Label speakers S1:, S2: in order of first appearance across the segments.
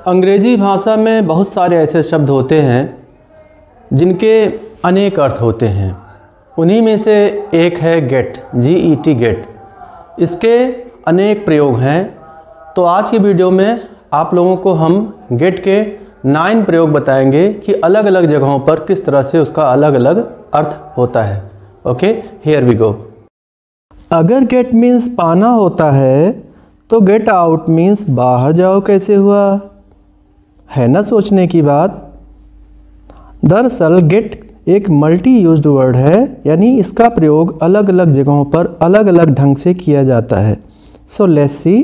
S1: अंग्रेजी भाषा में बहुत सारे ऐसे शब्द होते हैं जिनके अनेक अर्थ होते हैं। उन्हीं में से एक है गेट, GET गेट। इसके अनेक प्रयोग हैं। तो आज की वीडियो में आप लोगों को हम गेट के 9 प्रयोग बताएंगे कि अलग अलग जगहों पर किस तरह से उसका अलग अलग अर्थ होता है। Okay, here we go. अगर गेट मीन्स पाना होता है तो गेट आउट मीन्स बाहर जाओ कैसे हुआ? है ना सोचने की बात। दरअसल गेट एक मल्टी यूज्ड वर्ड है, यानी इसका प्रयोग अलग अलग जगहों पर अलग अलग ढंग से किया जाता है। So let's see.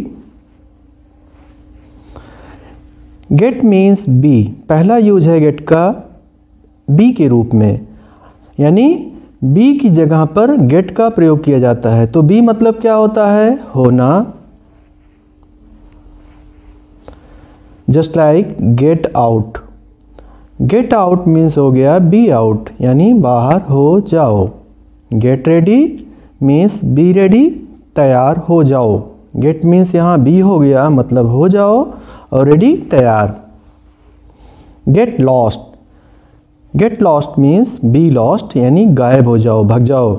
S1: Get means be. पहला यूज है गेट का बी के रूप में, यानी बी की जगह पर गेट का प्रयोग किया जाता है। तो बी मतलब क्या होता है? होना। Just like get out. Get out means हो गया बी आउट, यानी बाहर हो जाओ। Get ready means be ready, तैयार हो जाओ। गेट मीन्स यहाँ बी हो गया, मतलब हो जाओ, और रेडी तैयार। Get lost. Get lost means be lost, यानी गायब हो जाओ, भाग जाओ।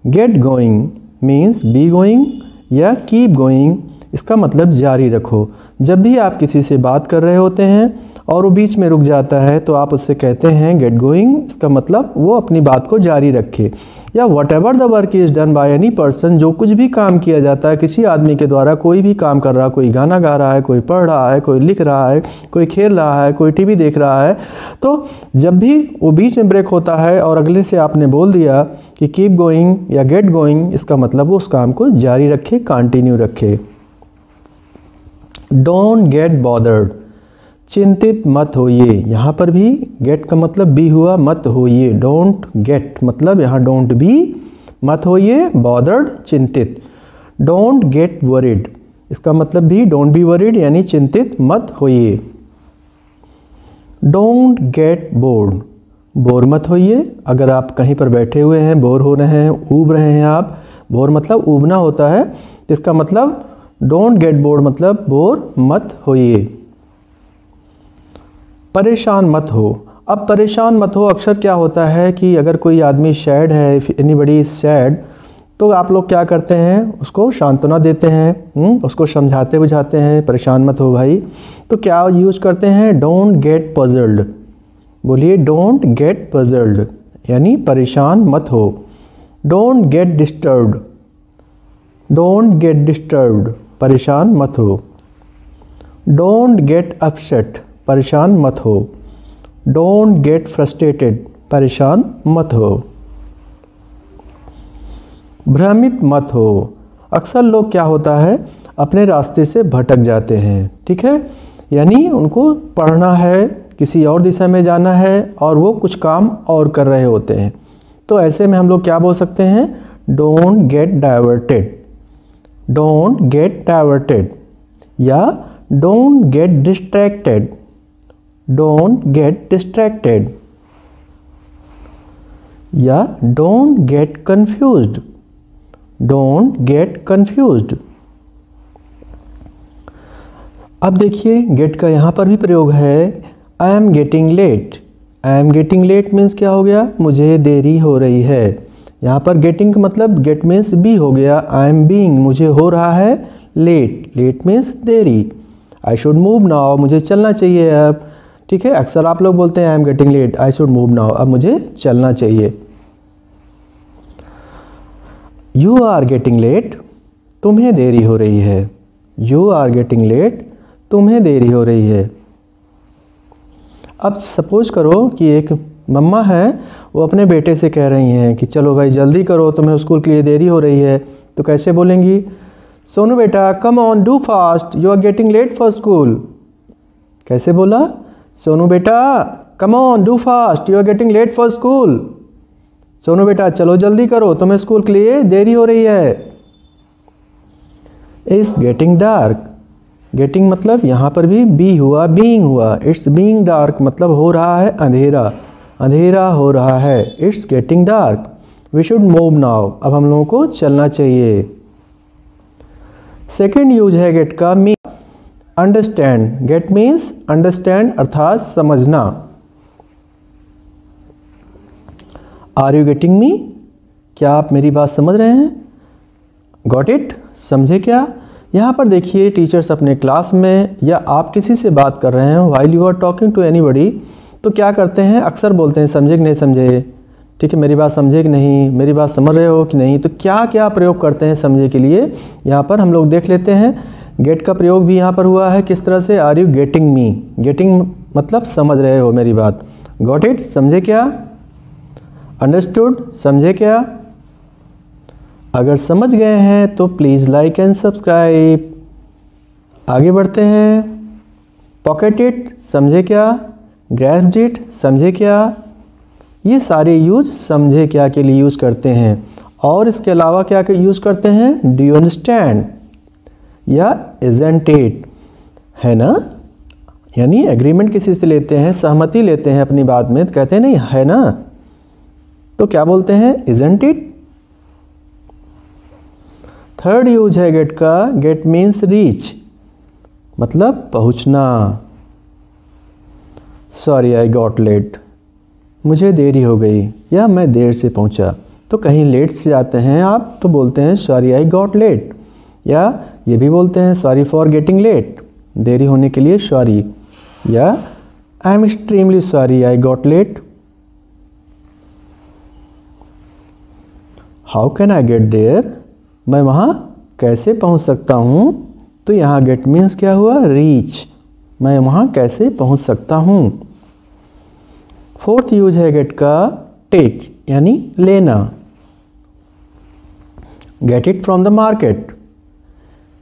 S1: Get going means be going या कीप गोइंग, इसका मतलब जारी रखो। जब भी आप किसी से बात कर रहे होते हैं और वो बीच में रुक जाता है तो आप उससे कहते हैं गेट गोइंग। इसका मतलब वो अपनी बात को जारी रखे। या what ever the work is done by any person, जो कुछ भी काम किया जाता है किसी आदमी के द्वारा, कोई भी काम कर रहा है, कोई गाना गा रहा है, कोई पढ़ रहा है, कोई लिख रहा है, कोई खेल रहा है, कोई टीवी देख रहा है, तो जब भी वो बीच में ब्रेक होता है और अगले से आपने बोल दिया कि कीप गोइंग या गेट गोइंग, इसका मतलब वो उस काम को जारी रखे, कंटिन्यू रखे। डोंट गेट बॉदर्ड, चिंतित मत होइए। यहाँ पर भी गेट का मतलब बी हुआ, मत होइए। डोंट गेट मतलब यहाँ डोंट बी, मत होइए। बॉदर्ड चिंतित। डोंट गेट वरीड, इसका मतलब भी डोंट बी वरीड, यानी चिंतित मत होइए। डोंट गेट बोर्ड, बोर मत होइए। अगर आप कहीं पर बैठे हुए हैं, बोर हो रहे हैं, ऊब रहे हैं आप, बोर मतलब ऊबना होता है, तो इसका मतलब डोंट गेट बोर्ड मतलब बोर मत होइए। परेशान मत हो। अब परेशान मत हो अक्सर क्या होता है कि अगर कोई आदमी सैड है, एनीबॉडी इज सैड, तो आप लोग क्या करते हैं? उसको सांत्वना देते हैं, उसको समझाते बुझाते हैं, परेशान मत हो भाई। तो क्या यूज करते हैं? Don't gate puzzled. बोलिए डोंट गेट पजल्ड, यानी परेशान मत हो। Don't get disturbed. Don't get disturbed, परेशान मत हो। डोंट गेट अपसेट, परेशान मत हो। डोंट गेट फ्रस्ट्रेटेड, परेशान मत हो। भ्रमित मत हो। अक्सर लोग क्या होता है, अपने रास्ते से भटक जाते हैं, ठीक है, यानी उनको पढ़ना है, किसी और दिशा में जाना है और वो कुछ काम और कर रहे होते हैं। तो ऐसे में हम लोग क्या बोल सकते हैं? Don't get diverted. Don't get diverted या don't get distracted. Don't get distracted या don't get confused. Don't get confused. अब देखिए गेट का यहाँ पर भी प्रयोग है, I am getting late. I am getting late means क्या हो गया? मुझे देरी हो रही है। यहाँ पर गेटिंग का मतलब गेट मीन्स बी हो गया। आई एम बीइंग, मुझे हो रहा है लेट। लेट मीन्स देरी। आई शुड मूव नाउ, मुझे चलना चाहिए अब, ठीक है। अक्सर आप लोग बोलते हैं I am getting late, I should move now, अब मुझे चलना चाहिए। यू आर गेटिंग लेट, तुम्हें देरी हो रही है। यू आर गेटिंग लेट, तुम्हें देरी हो रही है। अब सपोज करो कि एक मम्मा है, वो अपने बेटे से कह रही हैं कि चलो भाई जल्दी करो, तुम्हें स्कूल के लिए देरी हो रही है। तो कैसे बोलेंगी? सोनू बेटा come on do fast, you are getting late for school. कैसे बोला? सोनू बेटा come on do fast, you are getting late for school. Sonu बेटा चलो जल्दी करो, तुम्हें स्कूल के लिए देरी हो रही है। It's getting dark. गेटिंग मतलब यहाँ पर भी बी हुआ, बीइंग हुआ। इट्स बीइंग डार्क मतलब हो रहा है अंधेरा, अंधेरा हो रहा है। It's getting dark, we should move now, अब हम लोगों को चलना चाहिए। सेकेंड यूज है गेट का मी। अंडरस्टैंड, गेट मीन्स अंडरस्टैंड अर्थात समझना। आर यू गेटिंग मी, क्या आप मेरी बात समझ रहे हैं? गॉट इट, समझे क्या? यहाँ पर देखिए टीचर्स अपने क्लास में या आप किसी से बात कर रहे हैं, while you are talking to anybody, तो क्या करते हैं, अक्सर बोलते हैं समझे कि नहीं समझे, ठीक है, मेरी बात समझे कि नहीं, मेरी बात समझ रहे हो कि नहीं। तो क्या क्या प्रयोग करते हैं समझे के लिए, यहाँ पर हम लोग देख लेते हैं। गेट का प्रयोग भी यहाँ पर हुआ है, किस तरह से, are you getting me, getting मतलब समझ रहे हो मेरी बात, गॉट इट समझे क्या, अंडरस्टूड समझे क्या। अगर समझ गए हैं तो प्लीज़ लाइक एंड सब्सक्राइब। आगे बढ़ते हैं। पॉकेट इट समझे क्या, ग्रैस्प इट समझे क्या, ये सारे यूज समझे क्या के लिए यूज़ करते हैं। और इसके अलावा क्या यूज़ करते हैं, डू यू अंडरस्टैंड या इजंट इट, है ना, यानी एग्रीमेंट किसी से लेते हैं, सहमति लेते हैं अपनी बात में, तो कहते हैं नहीं है ना, तो क्या बोलते हैं, इजंट इट। थर्ड यूज है गेट का, गेट मीन्स रीच, मतलब पहुंचना। सॉरी आई गॉट लेट, मुझे देरी हो गई या मैं देर से पहुंचा। तो कहीं लेट से जाते हैं आप तो बोलते हैं सॉरी आई गॉट लेट, या ये भी बोलते हैं सॉरी फॉर गेटिंग लेट, देरी होने के लिए सॉरी, या I am extremely sorry I got late. How can I get there, मैं वहाँ कैसे पहुँच सकता हूँ। तो यहाँ गेट मीन्स क्या हुआ, रीच, मैं वहाँ कैसे पहुँच सकता हूँ। फोर्थ यूज है गेट का, टेक यानी लेना। Get it from the market,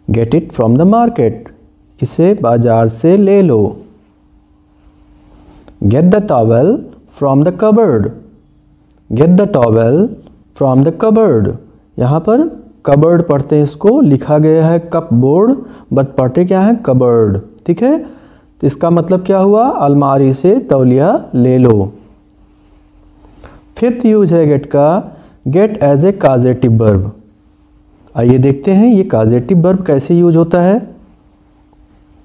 S1: get it from the market, इसे बाजार से ले लो। Get the towel from the cupboard, get the towel from the cupboard, यहाँ पर कबर्ड पढ़ते हैं, इसको लिखा गया है कप बोर्ड बट पढ़ते क्या है, कबर्ड, ठीक है। तो इसका मतलब क्या हुआ, अलमारी से तौलिया ले लो। फिफ्थ यूज है गेट का, गेट एज ए काजेटिव वर्ब। आइए देखते हैं ये काजेटिव वर्ब कैसे यूज होता है।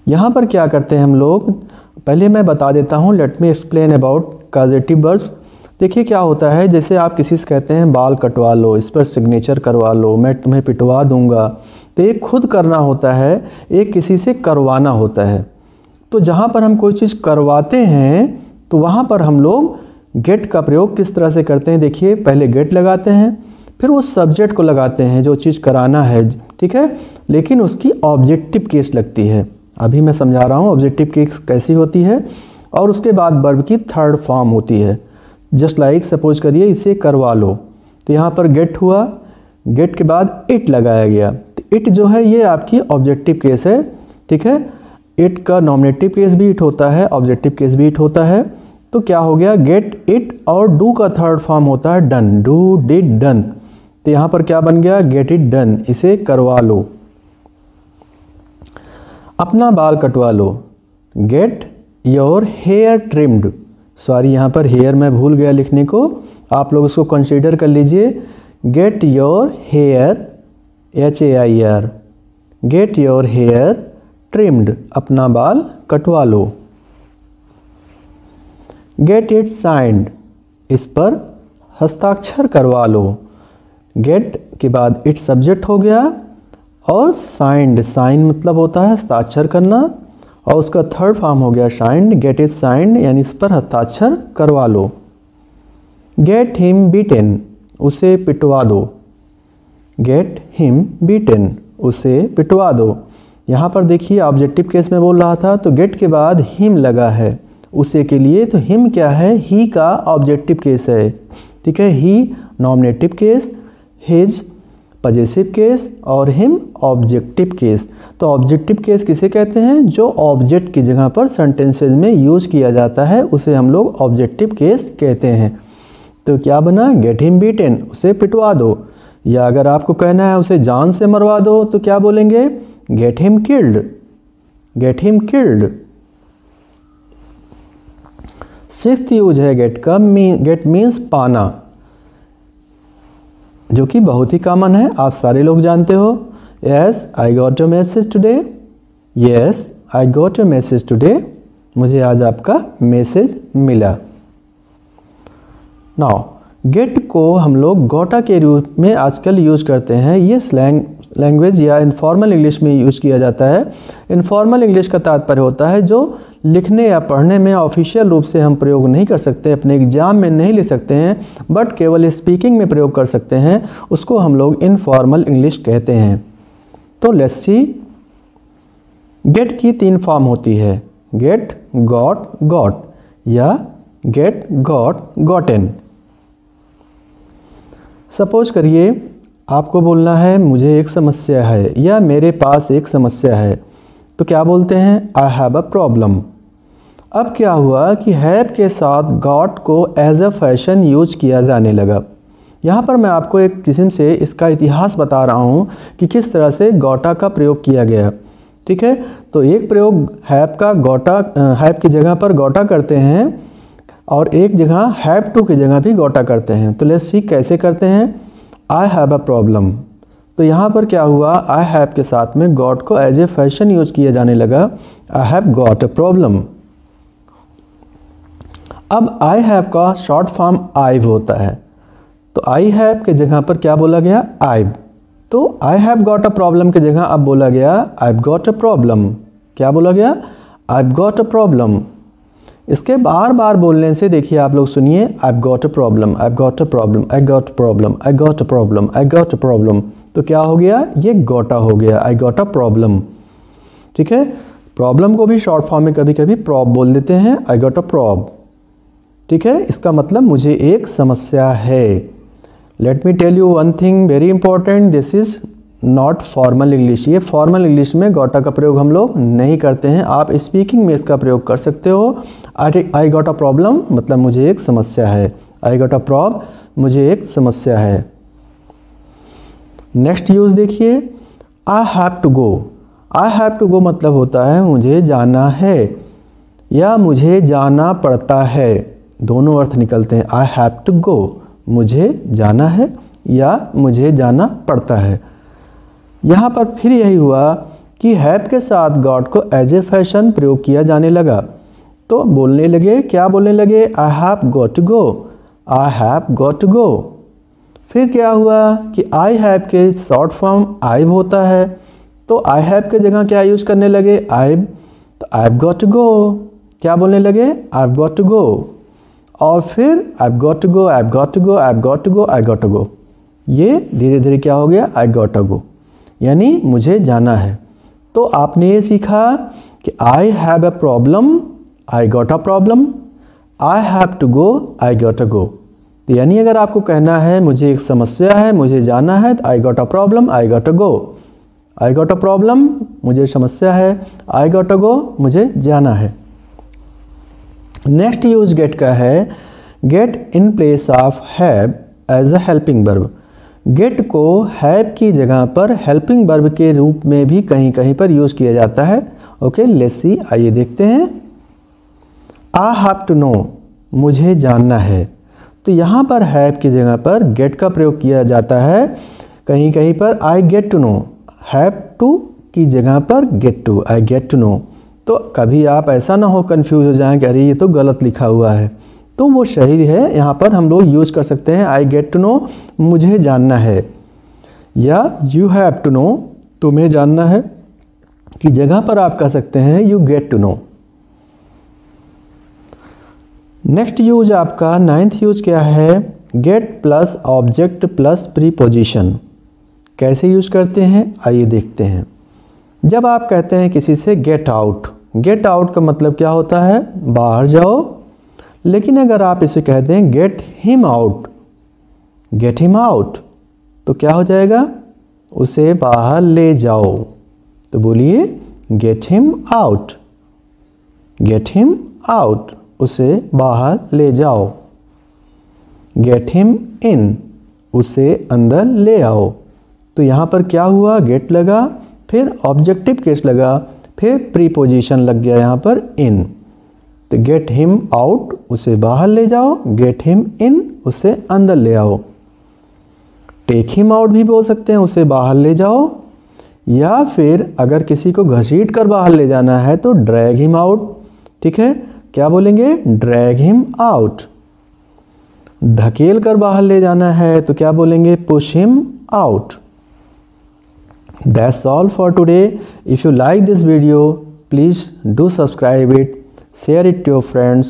S1: यहाँ पर क्या करते हैं हम लोग, पहले मैं बता देता हूँ, let me explain about causative verbs. देखिए क्या होता है, जैसे आप किसी से कहते हैं बाल कटवा लो, इस पर सिग्नेचर करवा लो, मैं तुम्हें पिटवा दूंगा, तो एक खुद करना होता है, एक किसी से करवाना होता है। तो जहाँ पर हम कोई चीज़ करवाते हैं तो वहाँ पर हम लोग गेट का प्रयोग किस तरह से करते हैं, देखिए पहले गेट लगाते हैं, फिर उस सब्जेक्ट को लगाते हैं जो चीज़ कराना है, ठीक है, लेकिन उसकी ऑब्जेक्टिव केस लगती है। अभी मैं समझा रहा हूँ ऑब्जेक्टिव केस कैसी होती है। और उसके बाद वर्ब की थर्ड फॉर्म होती है, जस्ट लाइक सपोज करिए इसे करवा लो, तो यहाँ पर गेट हुआ, गेट के बाद इट लगाया गया, तो इट जो है ये आपकी ऑब्जेक्टिव केस है, ठीक है। इट का नॉमिनेटिव केस भी इट होता है, ऑब्जेक्टिव केस भी इट होता है। तो क्या हो गया, गेट इट, और डू का थर्ड फॉर्म होता है डन, डू डिड डन, तो यहाँ पर क्या बन गया, गेट इट डन, इसे करवा लो। अपना बाल कटवा लो, get your hair trimmed, sorry यहाँ पर हेयर मैं भूल गया लिखने को, आप लोग उसको कंसीडर कर लीजिए। Get your hair, HAIR, get your hair trimmed, अपना बाल कटवा लो। गेट इट साइंड, इस पर हस्ताक्षर करवा लो। गेट के बाद इट सब्जेक्ट हो गया, और साइंड, साइन मतलब होता है हस्ताक्षर करना, और उसका थर्ड फॉर्म हो गया साइंड, गेट इट साइंड यानी इस पर हस्ताक्षर करवा लो। गेट हिम बीटेन, उसे पिटवा दो, गेट हिम बीटेन, उसे पिटवा दो। यहाँ पर देखिए ऑब्जेक्टिव केस में बोल रहा था, तो गेट के बाद हिम लगा है उसे के लिए, तो हिम क्या है, ही का ऑब्जेक्टिव केस है, ठीक है, he nominative case, his possessive case, और हिम ऑब्जेक्टिव केस। तो ऑब्जेक्टिव केस किसे कहते हैं, जो ऑब्जेक्ट की जगह पर सेंटेंसेज में यूज किया जाता है उसे हम लोग ऑब्जेक्टिव केस कहते हैं। तो क्या बना, गेट हिम बीटेन, उसे पिटवा दो, या अगर आपको कहना है उसे जान से मरवा दो तो क्या बोलेंगे, get him killed, get him killed. Sixth use है गेट का, गेट मीन्स पाना, जो कि बहुत ही कॉमन है, आप सारे लोग जानते हो। Yes I got your message today, yes I got your message today, मुझे आज आपका मैसेज मिला। नाउ गेट को हम लोग गोटा के रूप में आजकल यूज करते हैं। ये स्लैंग लैंग्वेज या इनफॉर्मल इंग्लिश में यूज किया जाता है। इनफॉर्मल इंग्लिश का तात्पर्य होता है जो लिखने या पढ़ने में ऑफिशियल रूप से हम प्रयोग नहीं कर सकते, अपने एग्जाम में नहीं लिख सकते हैं, बट केवल स्पीकिंग में प्रयोग कर सकते हैं, उसको हम लोग इनफॉर्मल इंग्लिश कहते हैं। तो लेट्स सी, गेट की 3 फॉर्म होती है, गेट, गॉट, गॉट या गेट, गॉट, गॉटन। सपोज करिए आपको बोलना है मुझे एक समस्या है या मेरे पास एक समस्या है, तो क्या बोलते हैं? आई हैव अ प्रॉब्लम। अब क्या हुआ कि हैव के साथ गॉट को एज अ फैशन यूज किया जाने लगा। यहाँ पर मैं आपको एक किस्म से इसका इतिहास बता रहा हूँ कि किस तरह से गोटा का प्रयोग किया गया। ठीक है, तो एक प्रयोग हैव का गोटा, हैव की जगह पर गोटा करते हैं और एक जगह हैव टू की जगह भी गोटा करते हैं। तो लेट्स सी कैसे करते हैं। आई हैव अ प्रॉब्लम, तो यहाँ पर क्या हुआ, आई हैव के साथ में गॉट को एज ए फैशन यूज किया जाने लगा, आई हैव गॉट अ प्रॉब्लम। अब आई हैव का शॉर्ट फॉर्म आईव होता है, तो आई हैव के जगह पर क्या बोला गया? आईव। तो I have got a problem की जगह अब बोला गया आई गॉट अ प्रॉब्लम। क्या बोला गया? आई गॉट अ प्रॉब्लम। इसके बार बार बोलने से देखिए आप लोग सुनिए, आई got a problem, I got a problem, I got a problem, I got a problem, I got a problem. तो क्या हो गया? ये गोटा हो गया, आई गॉट अ प्रॉब्लम। ठीक है, प्रॉब्लम को भी शॉर्ट फॉर्म में कभी कभी प्रॉब बोल देते हैं, आई गॉट अ प्रॉब। ठीक है, इसका मतलब मुझे एक समस्या है। Let me tell you one thing very important, this is not formal English. ये फॉर्मल इंग्लिश में गोटा का प्रयोग हम लोग नहीं करते हैं, आप स्पीकिंग में इसका प्रयोग कर सकते हो। आई गॉट अ प्रॉब्लम मतलब मुझे एक समस्या है, आई गॉट अ प्रॉब मुझे एक समस्या है। नेक्स्ट यूज देखिए, I have to go. I have to go मतलब होता है मुझे जाना है या मुझे जाना पड़ता है, दोनों अर्थ निकलते हैं। आई हैव टू गो, मुझे जाना है या मुझे जाना पड़ता है। यहाँ पर फिर यही हुआ कि हैव के साथ गॉट को एज ए फैशन प्रयोग किया जाने लगा, तो बोलने लगे, क्या बोलने लगे? I have got to go, I have got to go. फिर क्या हुआ कि आई हैव के शॉर्ट फॉर्म आईव होता है, तो आई हैव के जगह क्या यूज करने लगे? आईव। तो I have got to go, क्या बोलने लगे? I have got to go. और फिर I have got to go, I have got to go, I have got to go, I got to go. ये धीरे धीरे क्या हो गया? आई गॉट टू गो, यानी मुझे जाना है। तो आपने ये सीखा कि I have a problem, I got a problem, I have to go, I got a go. तो यानी अगर आपको कहना है मुझे एक समस्या है, मुझे जाना है, तो आई got a problem, I got a go. I got a problem मुझे समस्या है, आई गॉट अ गो मुझे जाना है। नेक्स्ट यूज गेट का है, get in place of have as a helping verb. Get को हैव की जगह पर हेल्पिंग वर्ब के रूप में भी कहीं कहीं पर यूज किया जाता है। ओके, लेट्स सी, आइए देखते हैं। आई हैव टू नो, मुझे जानना है, तो यहाँ पर हैव की जगह पर गेट का प्रयोग किया जाता है। कहीं कहीं पर I get to know, have to की जगह पर get to, I get to know. तो कभी आप ऐसा ना हो कंफ्यूज हो जाएं कि अरे ये तो गलत लिखा हुआ है, तो वो सही है। यहाँ पर हम लोग यूज कर सकते हैं आई गेट टू नो, मुझे जानना है, या यू हैव टू नो, तुम्हें जानना है की जगह पर आप कह सकते हैं you get to know. Next use आपका 9th यूज क्या है? Get plus object plus preposition. कैसे यूज करते हैं आइए देखते हैं। जब आप कहते हैं किसी से गेट आउट, गेट आउट का मतलब क्या होता है? बाहर जाओ। लेकिन अगर आप इसे कहते हैं get him out, get him out, तो क्या हो जाएगा? उसे बाहर ले जाओ। तो बोलिए get him out, get him out, उसे बाहर ले जाओ। गेट हिम इन, उसे अंदर ले आओ। तो यहाँ पर क्या हुआ? गेट लगा, फिर ऑब्जेक्टिव केस लगा, फिर प्रीपोजिशन लग गया यहाँ पर इन। तो गेट हिम आउट, उसे बाहर ले जाओ, गेट हिम इन, उसे अंदर ले आओ। टेक हिम आउट भी बोल सकते हैं, उसे बाहर ले जाओ, या फिर अगर किसी को घसीट कर बाहर ले जाना है तो ड्रैग हिम आउट। ठीक है, क्या बोलेंगे? Drag him out. धकेल कर बाहर ले जाना है तो क्या बोलेंगे? Push him out. That's all for today. If you like this video, please do subscribe it, share it to your friends.